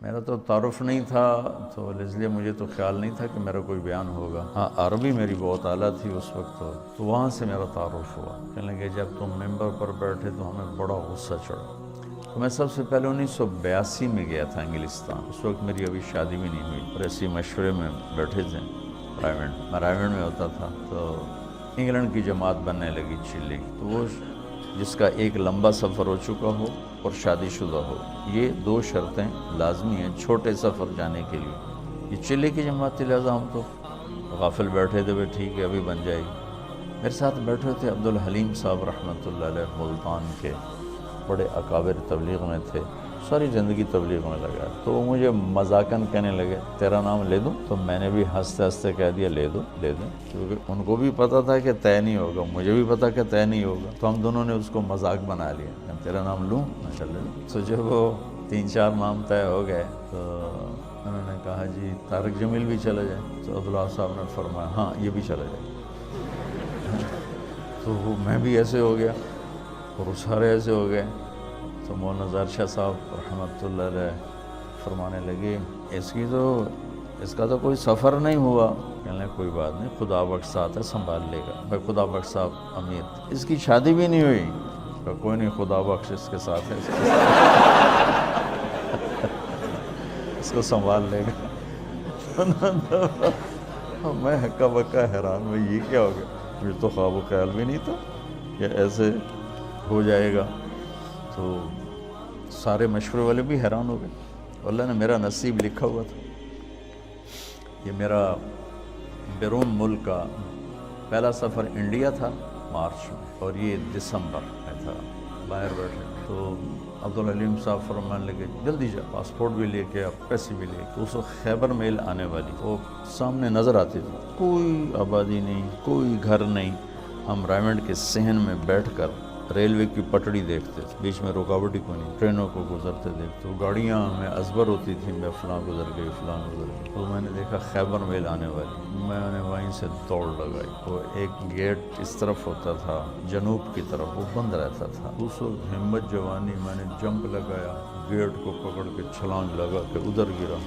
میرا تو تعارف نہیں تھا، تو اس لیے مجھے تو خیال نہیں تھا کہ میرا کوئی بیان ہوگا۔ ہاں، عربی میری بہت اعلیٰ تھی اس وقت، تو وہاں سے میرا تعارف ہوا۔ کہنے لگے جب تم ممبر پر بیٹھے تو ہمیں بڑا غصہ چڑھا۔ تو میں سب سے پہلے 1982 میں گیا تھا انگلستان، اس وقت میری ابھی شادی بھی نہیں ہوئی، اور ایسی مشورے میں بیٹھے تھے میں رائمنڈ میں ہوتا تھا، تو انگلینڈ کی جماعت بننے لگی چلی، تو وہ جس کا ایک لمبا سفر ہو چکا ہو اور شادی شدہ ہو، یہ دو شرطیں لازمی ہیں چھوٹے سفر جانے کے لیے۔ یہ چلے کی جماعت تھی، لہٰذا ہم تو غافل بیٹھے تھے، ٹھیک ہے ابھی بن جائے گی۔ میرے ساتھ بیٹھے تھے عبدالحلیم صاحب رحمۃ اللہ علیہ، ملتان کے بڑے اکابر تبلیغ میں تھے، ساری زندگی تبلیغ میں لگا، تو وہ مجھے مذاقاً کہنے لگے تیرا نام لے دوں؟ تو میں نے بھی ہنستے ہنستے کہہ دیا لے دو، کیونکہ ان کو بھی پتہ تھا کہ طے نہیں ہوگا، مجھے بھی پتا کہ طے نہیں ہوگا، تو ہم دونوں نے اس کو مذاق بنا لیا، تیرا نام لوں؟ میں کہا لے لوں۔ تو جب وہ 3-4 نام طے ہو گئے تو انہوں نے کہا جی طارق جمیل بھی چلا جائے، تو عبداللہ صاحب نے فرمایا ہاں یہ بھی چلا جائے۔ تو وہ میں بھی ایسے ہو گیا اور وہ سارے ایسے ہو گئے، تو مولانا ظاہر شاہ صاحب رحمۃ اللہ علیہ فرمانے لگے اس کا تو کوئی سفر نہیں ہوا۔ کہنے لگے کوئی بات نہیں، خدا بخش ساتھ ہے، سنبھال لے گا۔ بھائی خدا بخش صاحب امیر، اس کی شادی بھی نہیں ہوئی، کہا کوئی نہیں، خدا بخش اس کے ساتھ ہے، اس کو سنبھال لے گا۔ میں ہکا بکا حیران، میں یہ کیا ہو گیا، مجھے تو خواب و خیال بھی نہیں تھا کہ ایسے ہو جائے گا۔ تو سارے مشورے والے بھی حیران ہو گئے، اللہ نے میرا نصیب لکھا ہوا تھا۔ یہ میرا بیرون ملک کا پہلا سفر انڈیا تھا مارچ میں، اور یہ دسمبر میں تھا، باہر بیٹھے۔ تو عبدالحلیم صاحب فرمانے لگے جلدی جا، پاسپورٹ بھی لے کے، پیسے بھی لے کے۔ تو اس وقت خیبر میل آنے والی، وہ سامنے نظر آتی تھی، کوئی آبادی نہیں، کوئی گھر نہیں۔ ہم رائمنڈ کے صحن میں بیٹھ کر ریلوے کی پٹڑی دیکھتے تھے، بیچ میں رکاوٹ ہی کوئی نہیں، ٹرینوں کو گزرتے دیکھتے، تو گاڑیاں ہمیں ازبر ہوتی تھی، میں فلاں گزر گئی، فلاں گزر گئی۔ تو میں نے دیکھا خیبر میل آنے والی، میں نے وہیں سے دوڑ لگائی۔ وہ ایک گیٹ اس طرف ہوتا تھا جنوب کی طرف، وہ بند رہتا تھا۔ اس وقت ہمت جوانی، میں نے جمپ لگایا، گیٹ کو پکڑ کے چھلانگ لگا کے ادھر گرا،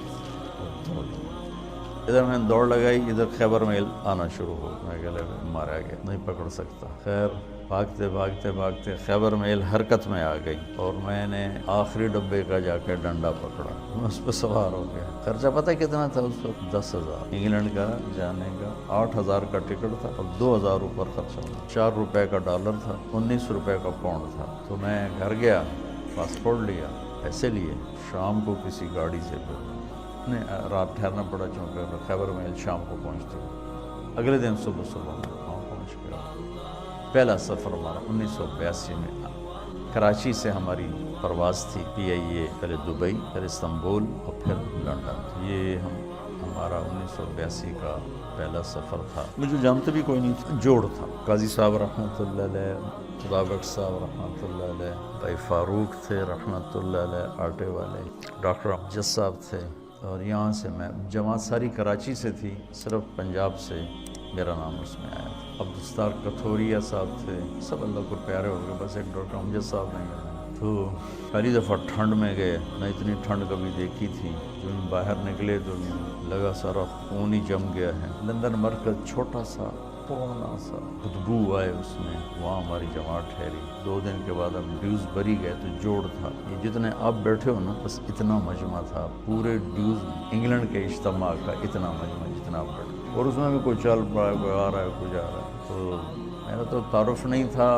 ادھر میں نے دوڑ لگائی، ادھر خیبر میل آنا شروع ہو، میں گلے مارا گیا، نہیں پکڑ سکتا۔ خیر بھاگتے بھاگتے بھاگتے خیبر میل حرکت میں آ گئی، اور میں نے آخری ڈبے کا جا کے ڈنڈا پکڑا، میں اس پہ سوار ہو گیا۔ خرچہ پتہ کتنا تھا اس وقت؟ 10,000 انگلینڈ کا جانے کا، 8,000 کا ٹکٹ تھا، اور 2,000 اوپر خرچہ ہوا، 4 روپے کا ڈالر تھا، 19 روپے کا پاؤنڈ تھا۔ تو میں گھر گیا، پاسپورٹ لیا، پیسے لیے، شام کو کسی گاڑی سے رات ٹھہرنا پڑا، چونکہ خیبر میل شام کو پہنچتے ہوئے، اگلے دن صبح میں وہاں پہنچ گیا۔ پہلا سفر ہمارا 1982 میں کراچی سے ہماری پرواز تھی PIA، پہلے دبئی، پھر استنبول اور پھر لنڈن۔ یہ ہمارا 1982 کا پہلا سفر تھا۔ مجھے جانتے بھی کوئی نہیں تھا، جوڑ تھا، قاضی صاحب رحمۃ اللہ علیہ، خدا بخش صاحب رحمۃ اللہ علیہ، بھائی فاروق تھے رحمۃ اللہ علیہ آٹے والے، ڈاکٹر امجد صاحب تھے، اور یہاں سے میں جماعت ساری کراچی سے تھی، صرف پنجاب سے میرا نام اس میں آیا تھا۔ عبدالستار کتھوریا صاحب تھے، سب اللہ کو پیارے ہو گئے، بس ایک ڈاکٹر امجد صاحب نہیں گئے۔ تو پہلی دفعہ ٹھنڈ میں گئے، نہ اتنی ٹھنڈ کبھی دیکھی تھی، جو باہر نکلے تو لگا سارا خون ہی جم گیا ہے۔ لندن مرکز چھوٹا سا پرانا سا، بدبو آئے اس میں، وہاں ہماری جماعت ٹھہری۔ 2 دن کے بعد ہم ڈیوزبری گئے تو جوڑ تھا، یہ جتنے آپ بیٹھے ہو نا، بس اتنا مجمع تھا، پورے ڈیوز انگلینڈ کے اجتماع کا اتنا مجمع جتنا آپ بیٹھے، اور اس میں بھی کوئی چل پڑا ہے، کوئی آ رہا ہے، کوئی جا رہا ہے۔ تو میرا تو تعارف نہیں تھا،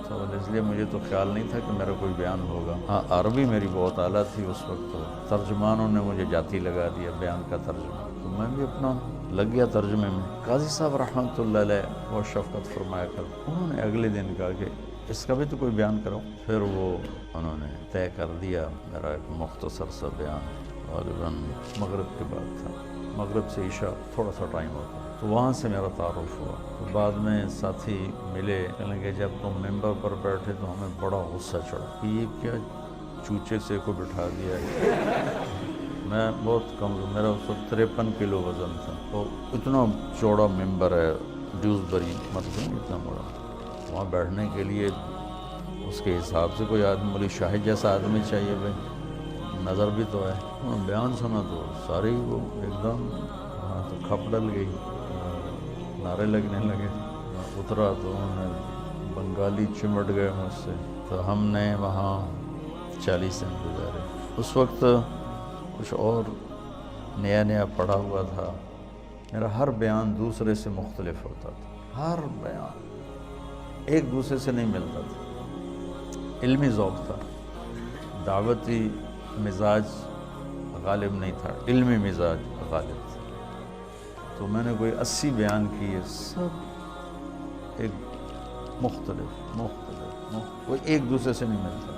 تو اس لیے مجھے تو خیال نہیں تھا کہ میرا کوئی بیان ہوگا۔ ہاں، عربی میری بہت اعلیٰ تھی اس وقت، تو ترجمانوں نے مجھے جاتی لگا دیا بیان کا ترجمہ، تو میں بھی اپنا لگ گیا ترجمے میں۔ قاضی صاحب رحمۃ اللہ علیہ بہت شفقت فرمایا کر، انہوں نے اگلے دن کہا کہ اس کا بھی تو کوئی بیان کرو۔ پھر وہ انہوں نے طے کر دیا، میرا ایک مختصر سا بیان، غالباً مغرب کے بعد تھا، مغرب سے عشاء تھوڑا سا ٹائم ہوتا، تو وہاں سے میرا تعارف ہوا۔ تو بعد میں ساتھی ملے، کہنے لگے جب تم ممبر پر بیٹھے تو ہمیں بڑا غصہ چڑھا کہ یہ کیا چوچے سے کو بٹھا دیا ہے۔ میں بہت کم، میرا اس وقت 53 کلو وزن تھا، اور اتنا چوڑا ممبر ہے ڈیوزبری مرکز میں، اتنا بڑا، وہاں بیٹھنے کے لیے اس کے حساب سے کوئی آدمی، مولی شاہد جیسا آدمی چاہیے بھائی۔ نظر بھی تو ہے۔ بیان سنا تو ساری وہ ایک دم وہاں تو کھپ ڈل گئی، نعرے لگنے لگے۔ اترا تو انہوں نے بنگالی چمٹ گئے مجھ سے، تو ہم نے وہاں 40 دن گزارے۔ اس وقت کچھ اور نیا نیا پڑھا ہوا تھا، میرا ہر بیان دوسرے سے مختلف ہوتا تھا، ہر بیان ایک دوسرے سے نہیں ملتا تھا۔ علمی ذوق تھا، دعوتی مزاج غالب نہیں تھا، علمی مزاج غالب تھا۔ تو میں نے کوئی 80 بیان کیے، سب ایک مختلف وہ ایک دوسرے سے نہیں ملتا۔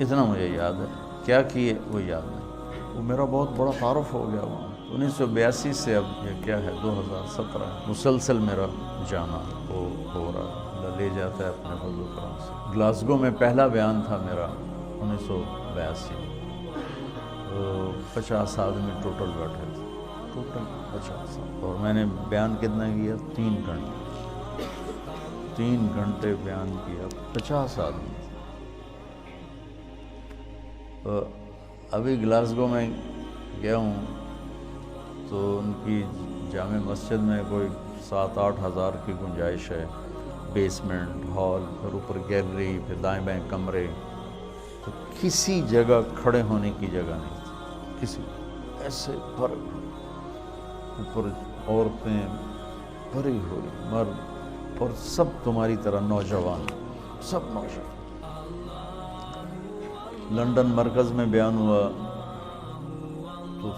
اتنا مجھے یاد ہے، کیا کیے وہ یاد نہیں۔ وہ میرا بہت بڑا تعارف ہو گیا وہاں۔ 1982 سے اب یہ کیا ہے 2017 مسلسل میرا جانا ہو رہا، لے جاتا ہے اپنے فضل و کرم سے۔ گلاسگو میں پہلا بیان تھا میرا 1982، 50 آدمی ٹوٹل بیٹھے تھے، ٹوٹل 50۔ اور میں نے بیان کتنا کیا؟ 3 گھنٹے، 3 گھنٹے بیان کیا، 50 آدمی۔ ابھی گلاسگو میں گیا ہوں تو ان کی جامع مسجد میں کوئی 7-8 ہزار کی گنجائش ہے، بیسمنٹ، ہال، پھر اوپر گیلری، پھر دائیں بائیں کمرے، تو کسی جگہ کھڑے ہونے کی جگہ نہیں تھی، کسی ایسے بھرے اوپر عورتیں بھری ہوئی، مرد، اور سب تمہاری طرح نوجوان، سب نوجوان۔ لندن مرکز میں بیان ہوا تو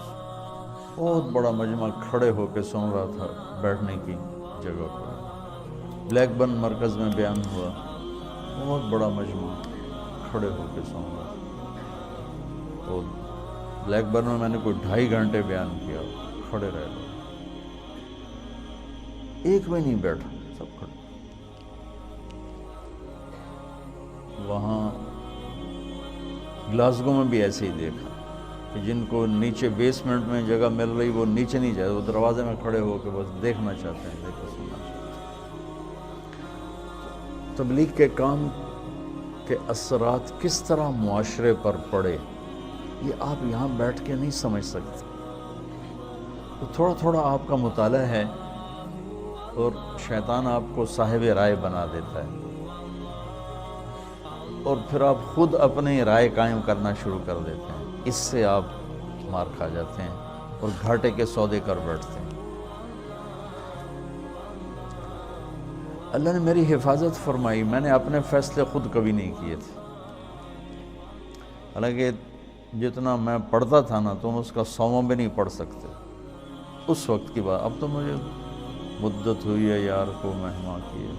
بہت بڑا مجمع کھڑے ہو کے سن رہا تھا، بیٹھنے کی جگہ پر۔ بلیک برن مرکز میں بیان ہوا، بہت بڑا مجمع کھڑے ہو کے سن رہا تھا۔ اور بلیک برن میں نے کوئی 2.5 گھنٹے بیان کیا، کھڑے رہ گئے، ایک بھی نہیں بیٹھا، سب کھڑے۔ وہاں گلاسگو میں بھی ایسے ہی دیکھا کہ جن کو نیچے بیسمنٹ میں جگہ مل رہی وہ نیچے نہیں جائے، وہ دروازے میں کھڑے ہو کے بس دیکھنا چاہتے ہیں، دیکھ کے سننا چاہتے ہیں۔ تبلیغ کے کام کے اثرات کس طرح معاشرے پر پڑے، یہ آپ یہاں بیٹھ کے نہیں سمجھ سکتے۔ تو تھوڑا تھوڑا آپ کا مطالعہ ہے اور شیطان آپ کو صاحب رائے بنا دیتا ہے، اور پھر آپ خود اپنی رائے قائم کرنا شروع کر دیتے ہیں۔ اس سے آپ مار کھا جاتے ہیں اور گھاٹے کے سودے کر بیٹھتے ہیں۔ اللہ نے میری حفاظت فرمائی، میں نے اپنے فیصلے خود کبھی نہیں کیے تھے، حالانکہ جتنا میں پڑھتا تھا نا تم اس کا 100واں بھی نہیں پڑھ سکتے اس وقت کی بات۔ اب تو مجھے مدت ہوئی ہے یار کو مہمان کیے،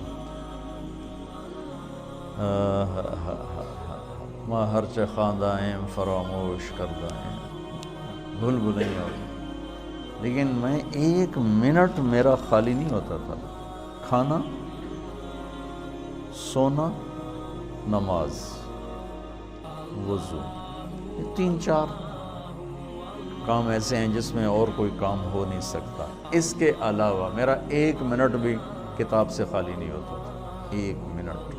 ماں ہر چہ خواندائیں فراموش کردائیں، بھول نہیں ہوتی، لیکن میں 1 منٹ میرا خالی نہیں ہوتا تھا۔ کھانا، سونا، نماز، وضو، یہ 3-4 کام ایسے ہیں جس میں اور کوئی کام ہو نہیں سکتا۔ اس کے علاوہ میرا 1 منٹ بھی کتاب سے خالی نہیں ہوتا تھا، 1 منٹ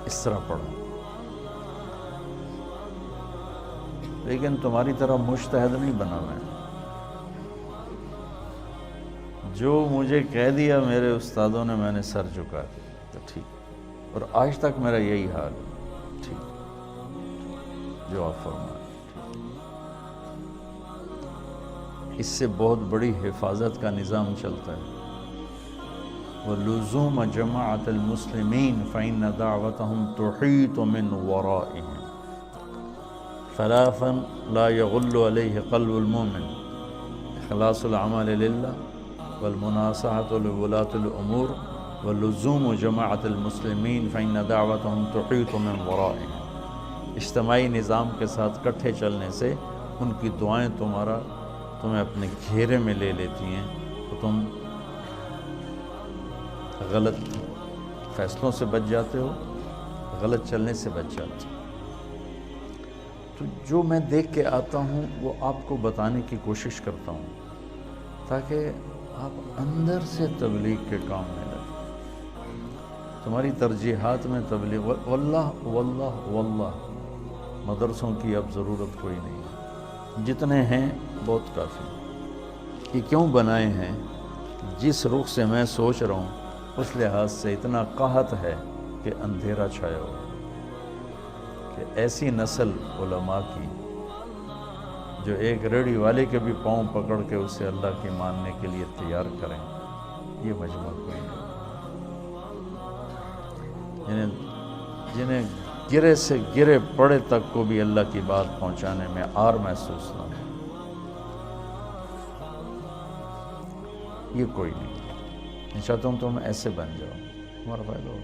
اس طرح پڑھوں۔ لیکن تمہاری طرح مجتہد نہیں بنا میں، جو مجھے کہہ دیا میرے استادوں نے میں نے سر جھکا دیا، تو ٹھیک، اور آج تک میرا یہی حال ہے، ٹھیک جو آپ فرمائیں۔ اس سے بہت بڑی حفاظت کا نظام چلتا ہے۔ وَلُزُومَ جَمَاعَةِ الْمُسْلِمِينَ فَإِنَّ دَعْوَتَهُمْ تُحِيطُ مِنْ وَرَائِهِمْ ثَلَاثًا لَا يَغُلُّ عَلَيْهِ قَلْبُ الْمُؤْمِنِ إخلاص العمل للہ، والمناصحة لولاة الأمور، ولزوم جماعة المسلمین فإن دعوتهم تحیط من ورائهم۔ اجتماعی نظام کے ساتھ کٹھے چلنے سے ان کی دعائیں تمہیں اپنے گھیرے میں لے لیتی ہیں، تو تم غلط فیصلوں سے بچ جاتے ہو، غلط چلنے سے بچ جاتے ہو۔ تو جو میں دیکھ کے آتا ہوں وہ آپ کو بتانے کی کوشش کرتا ہوں تاکہ آپ اندر سے تبلیغ کے کام میں لگیں، تمہاری ترجیحات میں تبلیغ۔ واللہ واللہ واللہ مدرسوں کی اب ضرورت کوئی نہیں ہے، جتنے ہیں بہت کافی۔ یہ کیوں بنائے ہیں؟ جس رخ سے میں سوچ رہا ہوں اس لحاظ سے اتنا قحط ہے کہ اندھیرا چھایا ہوا کہ ایسی نسل علماء کی جو ایک ریڑھی والے کے بھی پاؤں پکڑ کے اسے اللہ کی ماننے کے لیے تیار کریں، یہ مجمع کوئی نہیں۔ جنہیں گرے سے گرے پڑے تک کو بھی اللہ کی بات پہنچانے میں آر محسوس نہ ہو، یہ کوئی نہیں۔ میں چاہتا ہوں تم ایسے بن جاؤ، تمہارا فائدہ ہو۔